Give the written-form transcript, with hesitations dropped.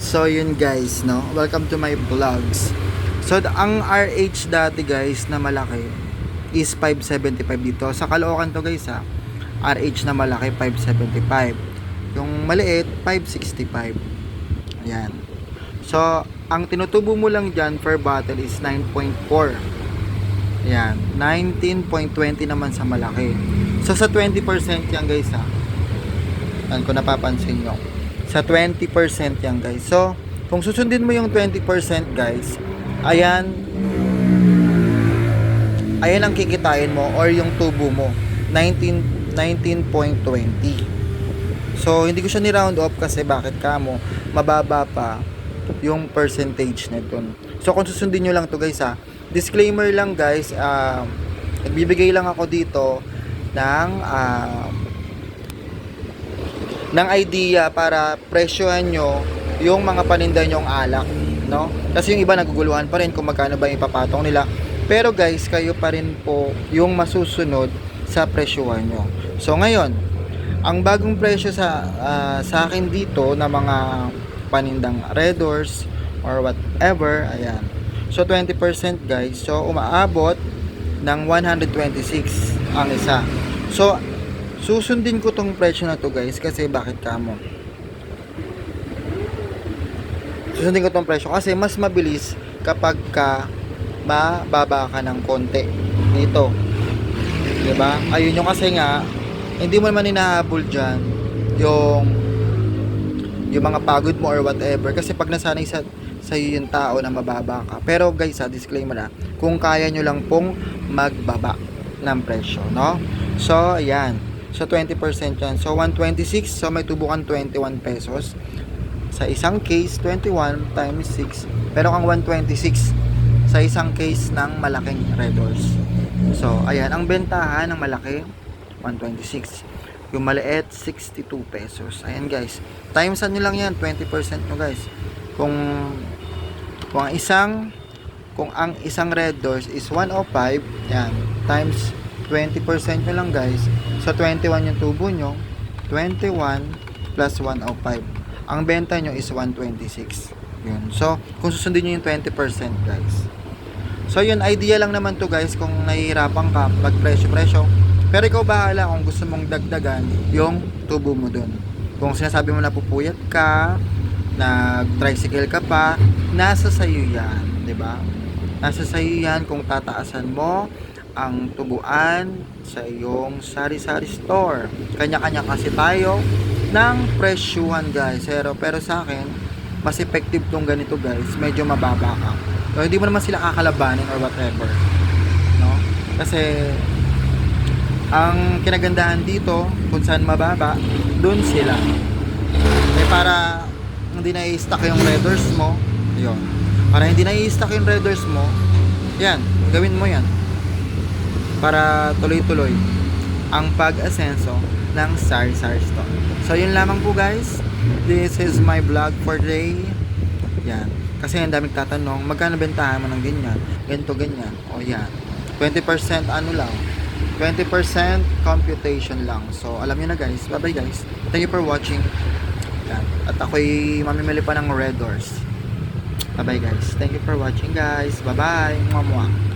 So yun guys, no? Welcome to my vlogs. So ang RH dati guys na malaki is 575 dito. Sa Caloocan to guys ha. RH na malaki 575. Yung maliit 565. Ayan. So ang tinutubo mo lang dyan per bottle is 9.4. Ayan. 19.20 naman sa malaki. So sa 20% yan guys ha. Yan kung napapansin nyo. Sa 20% yan guys. So, kung susundin mo yung 20% guys, ayan ang kikitain mo or yung tubo mo, 19.20. So, hindi ko siya ni-round off kasi bakit kamo mababa pa yung percentage nito. So, kung susundin nyo lang to guys ha, disclaimer lang guys, nagbibigay lang ako dito ng idea para presyohan nyo yung mga paninda nyong alak, no? Kasi yung iba naguguluhan pa rin kung magkano ba yung ipapatong nila. Pero guys, kayo pa rin po yung masusunod sa presyohan nyo. So ngayon, ang bagong presyo sa akin dito na mga panindang Red Doors or whatever, ayan. So 20% guys. So umaabot ng 126 ang isa. So susundin ko tong presyo na to guys kasi bakit kamo? Susundin ko tong presyo kasi mas mabilis kapag ka mababa ka ng konti dito. 'Di ba? Ayun yung kasi nga hindi mo naman hinahabol diyan yung mga pagod mo or whatever kasi pag nasanay sa yung tao na mababa ka. Pero guys, disclaimer kung kaya nyo lang pong magbaba ng presyo, no? So, ayan. So 20% yan. So 126, so may tubukan 21 pesos. Sa isang case 21 times 6. Pero ang 126 sa isang case ng malaking Red Doors. So ayan, ang bentahan ng malaki 126. Yung maliit 62 pesos. Ayan guys. Times nyo lang yan, 20% mo guys. Kung ang isang Red Doors is 105, yan, times 20% nyo lang guys. So 21 yung tubo nyo, 21 plus 105. Ang benta nyo is 126. Yun. So kung susundin nyo yung 20% guys. So yun, idea lang naman to guys kung nahihirapan ka magpresyo-presyo. Pero ikaw bahala kung gusto mong dagdagan yung tubo mo dun. Kung sinasabi mo na pupuyat ka, nag-tricycle ka pa, nasa sayo yan, 'di ba? Nasa sayo yan kung tataasan mo ang tubuan sa iyong sari-sari store. Kanya-kanya kasi tayo ng presyuhan guys. Pero sa akin, mas effective tong ganito guys. Medyo mababa ka. So, hindi mo naman sila kakalabanin or whatever. No? Kasi, ang kinagandahan dito, kung saan mababa, dun sila. Eh, para hindi na-i-stack yung Red Doors mo, yun. Para hindi na-i-stack yung Red Doors mo, yan, gawin mo yan. Para tuloy-tuloy ang pag-asenso ng sari-sari store. So yun lamang po guys. This is my vlog for today. Yan. Kasi ang daming tatanong, magkano bentahan mo ng ganyan? Ganito, ganyan. O yan. 20% ano lang. 20% computation lang. So alam nyo na guys. Bye bye guys. Thank you for watching. Yan. At ako'y mamimili pa ng Red Doors. Bye bye guys. Thank you for watching guys. Bye bye. Mwah mwah.